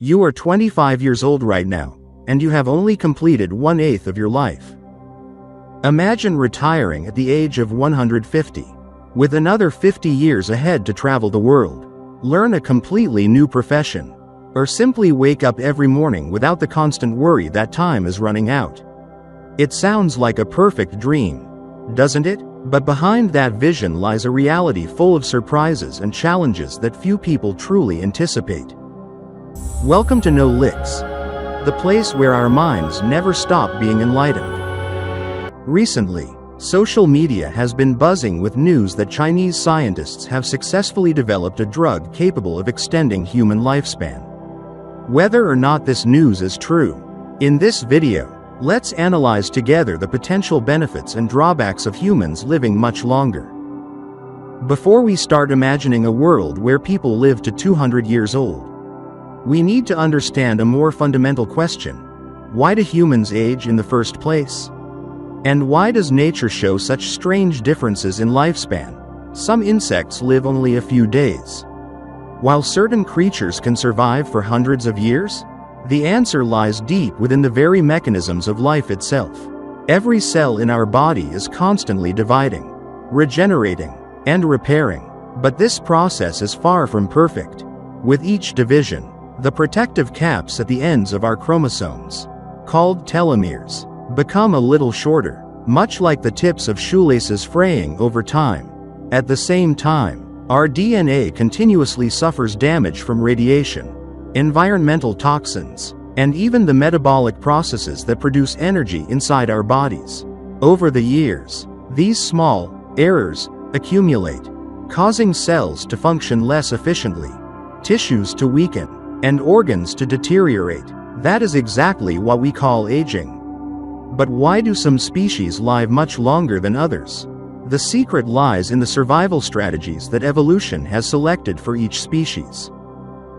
You are 25 years old right now, and you have only completed 1/8 of your life. Imagine retiring at the age of 150, with another 50 years ahead to travel the world, learn a completely new profession, or simply wake up every morning without the constant worry that time is running out. It sounds like a perfect dream, doesn't it? But behind that vision lies a reality full of surprises and challenges that few people truly anticipate. Welcome to Knowlix, the place where our minds never stop being enlightened. Recently, social media has been buzzing with news that Chinese scientists have successfully developed a drug capable of extending human lifespan. Whether or not this news is true, in this video, let's analyze together the potential benefits and drawbacks of humans living much longer. Before we start imagining a world where people live to 200 years old, we need to understand a more fundamental question. Why do humans age in the first place? And why does nature show such strange differences in lifespan? Some insects live only a few days, while certain creatures can survive for hundreds of years. The answer lies deep within the very mechanisms of life itself. Every cell in our body is constantly dividing, regenerating, and repairing, but this process is far from perfect. With each division, the protective caps at the ends of our chromosomes, called telomeres, become a little shorter, much like the tips of shoelaces fraying over time. At the same time, our DNA continuously suffers damage from radiation, environmental toxins, and even the metabolic processes that produce energy inside our bodies. Over the years, these small errors accumulate, causing cells to function less efficiently, tissues to weaken, and organs to deteriorate. That is exactly what we call aging. But why do some species live much longer than others? The secret lies in the survival strategies that evolution has selected for each species.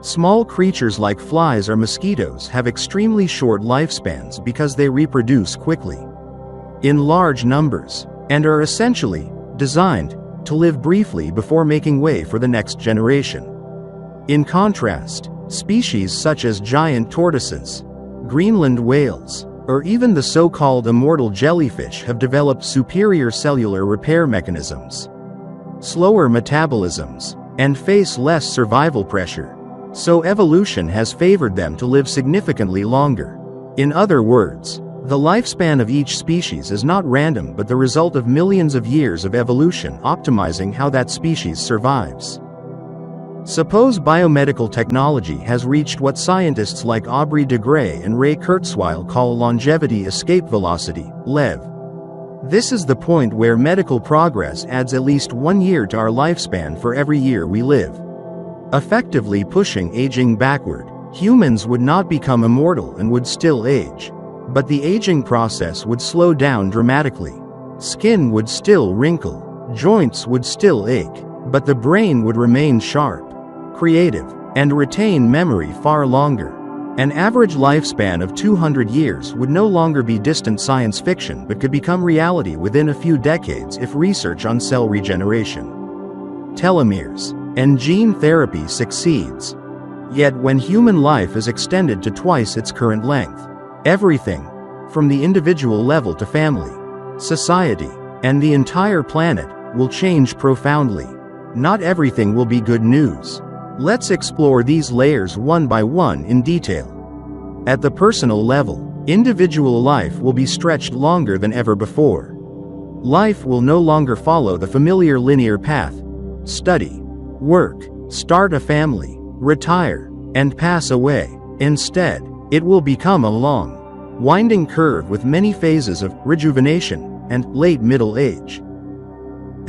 Small creatures like flies or mosquitoes have extremely short lifespans because they reproduce quickly, in large numbers, and are essentially designed to live briefly before making way for the next generation. In contrast, species such as giant tortoises, Greenland whales, or even the so-called immortal jellyfish have developed superior cellular repair mechanisms, slower metabolisms, and face less survival pressure. So evolution has favored them to live significantly longer. In other words, the lifespan of each species is not random but the result of millions of years of evolution optimizing how that species survives. Suppose biomedical technology has reached what scientists like Aubrey de Grey and Ray Kurzweil call longevity escape velocity, LEV. This is the point where medical progress adds at least 1 year to our lifespan for every year we live, effectively pushing aging backward. Humans would not become immortal and would still age, but the aging process would slow down dramatically. Skin would still wrinkle, joints would still ache, but the brain would remain sharp, creative, and retain memory far longer. An average lifespan of 200 years would no longer be distant science fiction but could become reality within a few decades if research on cell regeneration, telomeres, and gene therapy succeeds. Yet when human life is extended to twice its current length, everything, from the individual level to family, society, and the entire planet, will change profoundly. Not everything will be good news. Let's explore these layers one by one in detail. At the personal level, individual life will be stretched longer than ever before. Life will no longer follow the familiar linear path: study, work, start a family, retire, and pass away. Instead, it will become a long, winding curve with many phases of rejuvenation and late middle age.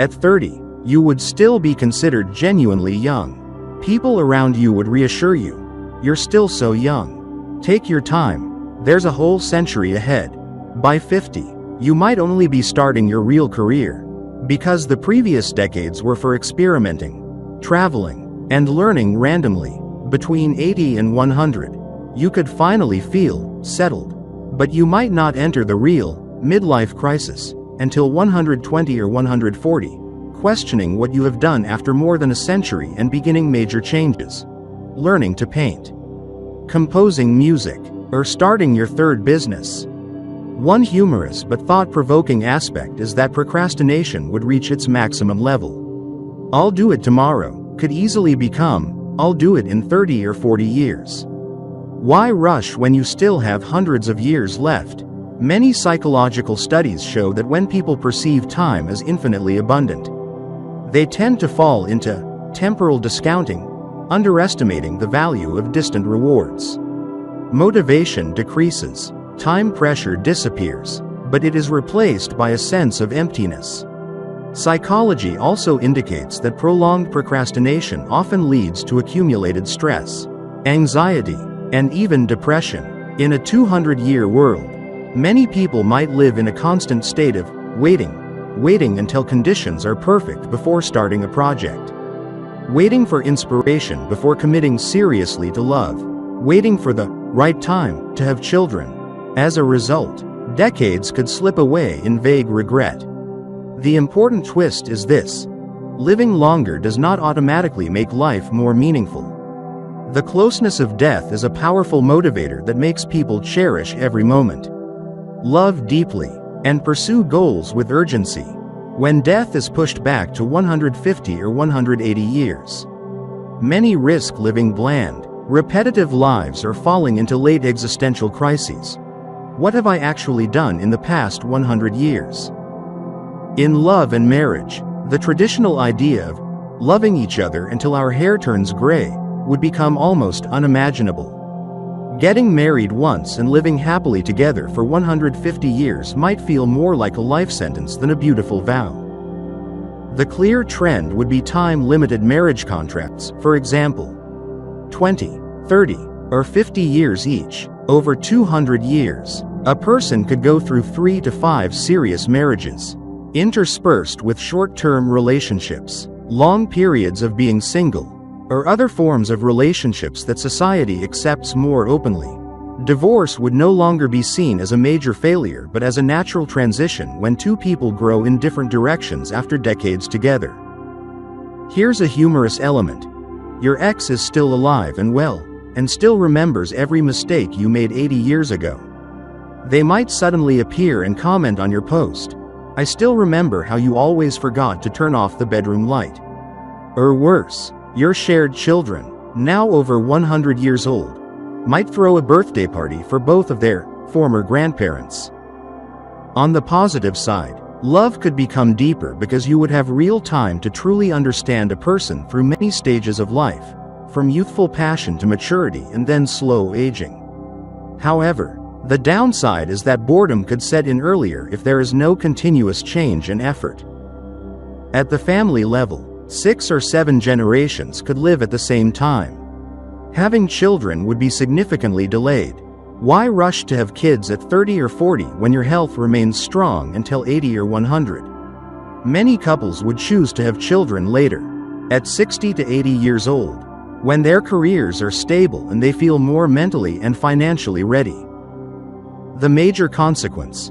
At 30, you would still be considered genuinely young. People around you would reassure you, "You're still so young. Take your time. There's a whole century ahead." By 50, you might only be starting your real career, because the previous decades were for experimenting, traveling, and learning randomly. Between 80 and 100, you could finally feel settled, but you might not enter the real midlife crisis until 120 or 140. Questioning what you have done after more than a century and beginning major changes. Learning to paint. composing music, or starting your third business. One humorous but thought-provoking aspect is that procrastination would reach its maximum level. "I'll do it tomorrow" could easily become, "I'll do it in 30 or 40 years." Why rush when you still have hundreds of years left? Many psychological studies show that when people perceive time as infinitely abundant, they tend to fall into temporal discounting, underestimating the value of distant rewards. Motivation decreases, time pressure disappears, but it is replaced by a sense of emptiness. Psychology also indicates that prolonged procrastination often leads to accumulated stress, anxiety, and even depression. In a 200-year world, many people might live in a constant state of waiting until conditions are perfect before starting a project. Waiting for inspiration before committing seriously to love. Waiting for the right time to have children. As a result, decades could slip away in vague regret. The important twist is this: living longer does not automatically make life more meaningful. The closeness of death is a powerful motivator that makes people cherish every moment, love deeply, and pursue goals with urgency. When death is pushed back to 150 or 180 years, many risk living bland, repetitive lives or falling into late existential crises. What have I actually done in the past 100 years? In love and marriage, the traditional idea of loving each other until our hair turns gray would become almost unimaginable. Getting married once and living happily together for 150 years might feel more like a life sentence than a beautiful vow. The clear trend would be time-limited marriage contracts, for example, 20, 30, or 50 years each. Over 200 years, a person could go through 3 to 5 serious marriages, interspersed with short-term relationships, long periods of being single, or other forms of relationships that society accepts more openly. Divorce would no longer be seen as a major failure but as a natural transition when two people grow in different directions after decades together. Here's a humorous element. Your ex is still alive and well, and still remembers every mistake you made 80 years ago. They might suddenly appear and comment on your post, "I still remember how you always forgot to turn off the bedroom light." Or worse, your shared children, now over 100 years old, might throw a birthday party for both of their former grandparents. On the positive side, love could become deeper because you would have real time to truly understand a person through many stages of life, from youthful passion to maturity and then slow aging. However, the downside is that boredom could set in earlier if there is no continuous change and effort. At the family level, 6 or 7 generations could live at the same time. Having children would be significantly delayed. Why rush to have kids at 30 or 40 when your health remains strong until 80 or 100? Many couples would choose to have children later, at 60 to 80 years old, when their careers are stable and they feel more mentally and financially ready. The major consequence: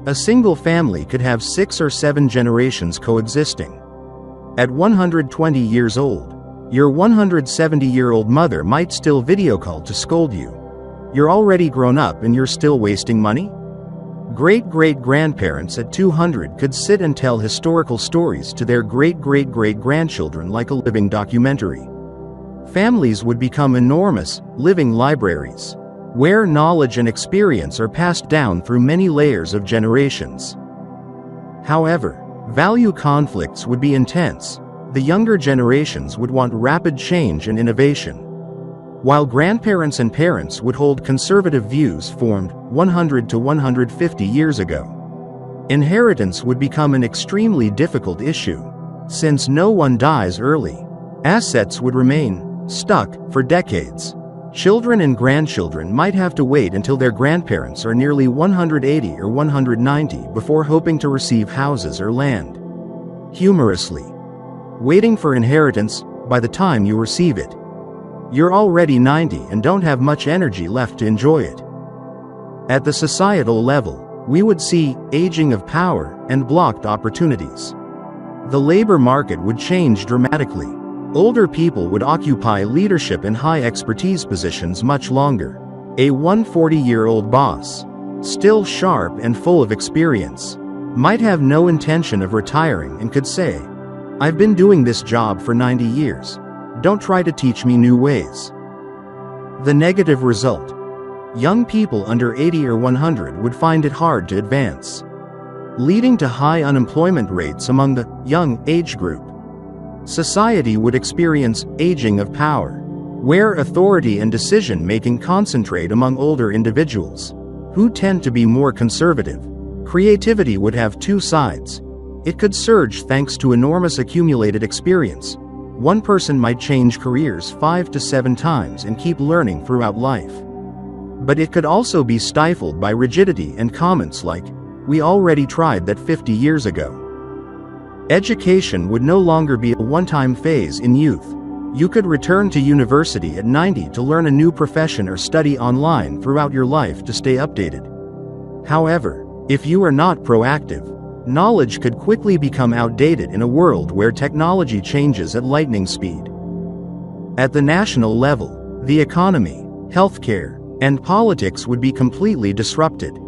a single family could have 6 or 7 generations coexisting. At 120 years old, your 170-year-old mother might still video call to scold you. You're already grown up and you're still wasting money? Great-great-grandparents at 200 could sit and tell historical stories to their great-great-great-grandchildren like a living documentary. Families would become enormous, living libraries, where knowledge and experience are passed down through many layers of generations. However, value conflicts would be intense. The younger generations would want rapid change and innovation, while grandparents and parents would hold conservative views formed 100 to 150 years ago. Inheritance would become an extremely difficult issue. Since no one dies early, assets would remain stuck for decades. Children and grandchildren might have to wait until their grandparents are nearly 180 or 190 before hoping to receive houses or land. Humorously, waiting for inheritance, by the time you receive it, you're already 90 and don't have much energy left to enjoy it. At the societal level, we would see aging of power and blocked opportunities. The labor market would change dramatically. Older people would occupy leadership and high expertise positions much longer. A 140-year-old boss, still sharp and full of experience, might have no intention of retiring and could say, "I've been doing this job for 90 years. Don't try to teach me new ways." The negative result: young people under 80 or 100 would find it hard to advance, leading to high unemployment rates among the young age group. Society would experience aging of power, where authority and decision-making concentrate among older individuals, who tend to be more conservative. Creativity would have two sides. It could surge thanks to enormous accumulated experience. One person might change careers 5 to 7 times and keep learning throughout life. But it could also be stifled by rigidity and comments like, "We already tried that 50 years ago." Education would no longer be a one-time phase in youth. You could return to university at 90 to learn a new profession or study online throughout your life to stay updated. However, if you are not proactive, knowledge could quickly become outdated in a world where technology changes at lightning speed. At the national level, the economy, healthcare, and politics would be completely disrupted.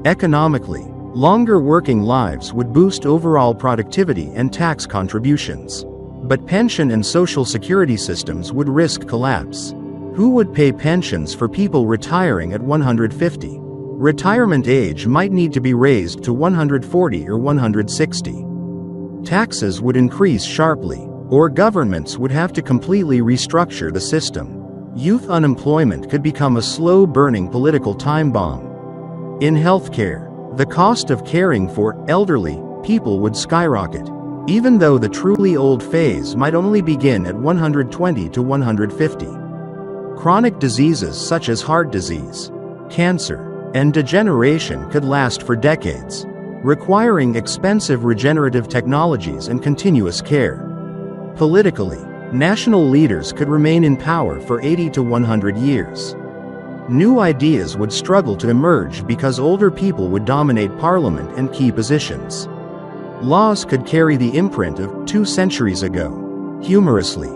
Economically, longer working lives would boost overall productivity and tax contributions. But pension and social security systems would risk collapse. Who would pay pensions for people retiring at 150? Retirement age might need to be raised to 140 or 160. Taxes would increase sharply, or governments would have to completely restructure the system. Youth unemployment could become a slow-burning political time bomb. In healthcare, the cost of caring for elderly people would skyrocket, even though the truly old phase might only begin at 120 to 150. Chronic diseases such as heart disease, cancer, and degeneration could last for decades, requiring expensive regenerative technologies and continuous care. Politically, national leaders could remain in power for 80 to 100 years. New ideas would struggle to emerge because older people would dominate parliament and key positions. Laws could carry the imprint of 2 centuries ago. Humorously,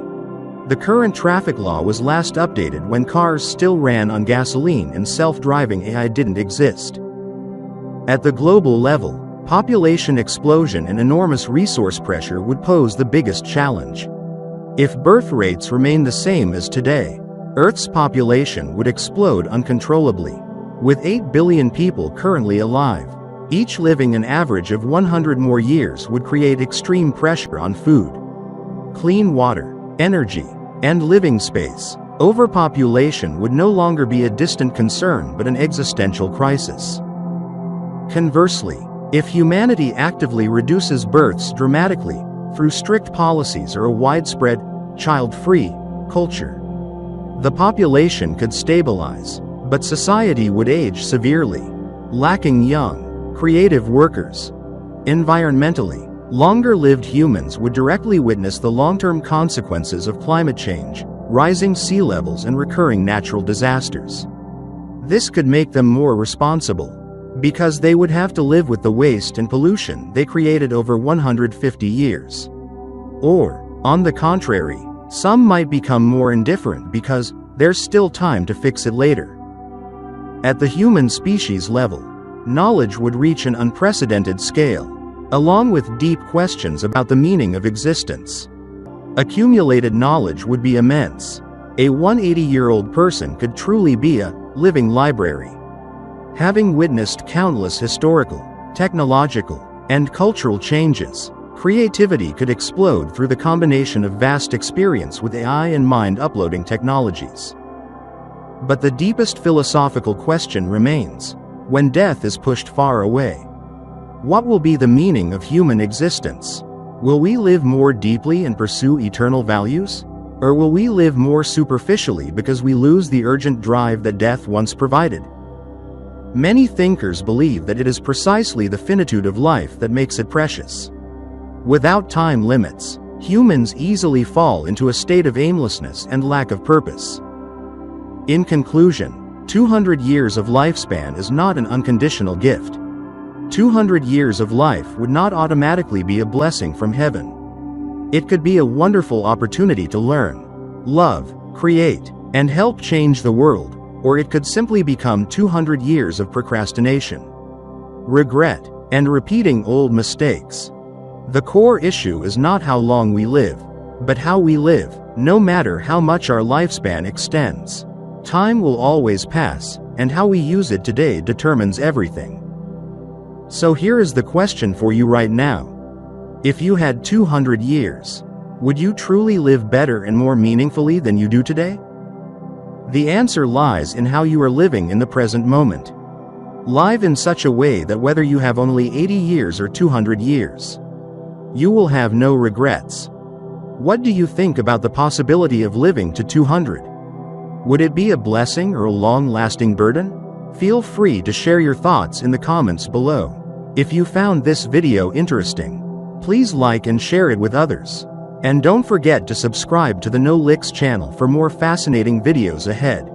the current traffic law was last updated when cars still ran on gasoline and self-driving AI didn't exist. At the global level, population explosion and enormous resource pressure would pose the biggest challenge. If birth rates remain the same as today, Earth's population would explode uncontrollably. With 8 billion people currently alive, each living an average of 100 more years would create extreme pressure on food, clean water, energy, and living space. Overpopulation would no longer be a distant concern but an existential crisis. Conversely, if humanity actively reduces births dramatically through strict policies or a widespread, child-free culture, the population could stabilize, but society would age severely, lacking young, creative workers. Environmentally, longer-lived humans would directly witness the long-term consequences of climate change, rising sea levels and recurring natural disasters. This could make them more responsible, because they would have to live with the waste and pollution they created over 150 years. Or, on the contrary, some might become more indifferent because there's still time to fix it later. At the human species level, knowledge would reach an unprecedented scale, along with deep questions about the meaning of existence. Accumulated knowledge would be immense. A 180-year-old person could truly be a living library. Having witnessed countless historical, technological, and cultural changes, creativity could explode through the combination of vast experience with AI and mind-uploading technologies. But the deepest philosophical question remains: when death is pushed far away, what will be the meaning of human existence? Will we live more deeply and pursue eternal values? Or will we live more superficially because we lose the urgent drive that death once provided? Many thinkers believe that it is precisely the finitude of life that makes it precious. Without time limits, humans easily fall into a state of aimlessness and lack of purpose. In conclusion, 200 years of lifespan is not an unconditional gift. 200 years of life would not automatically be a blessing from heaven. It could be a wonderful opportunity to learn, love, create, and help change the world, or it could simply become 200 years of procrastination, regret, and repeating old mistakes. The core issue is not how long we live, but how we live. No matter how much our lifespan extends, time will always pass, and how we use it today determines everything. So here is the question for you right now. If you had 200 years, would you truly live better and more meaningfully than you do today? The answer lies in how you are living in the present moment. Live in such a way that whether you have only 80 years or 200 years, you will have no regrets. What do you think about the possibility of living to 200? Would it be a blessing or a long-lasting burden? Feel free to share your thoughts in the comments below. If you found this video interesting, please like and share it with others. And don't forget to subscribe to the Knowlix channel for more fascinating videos ahead.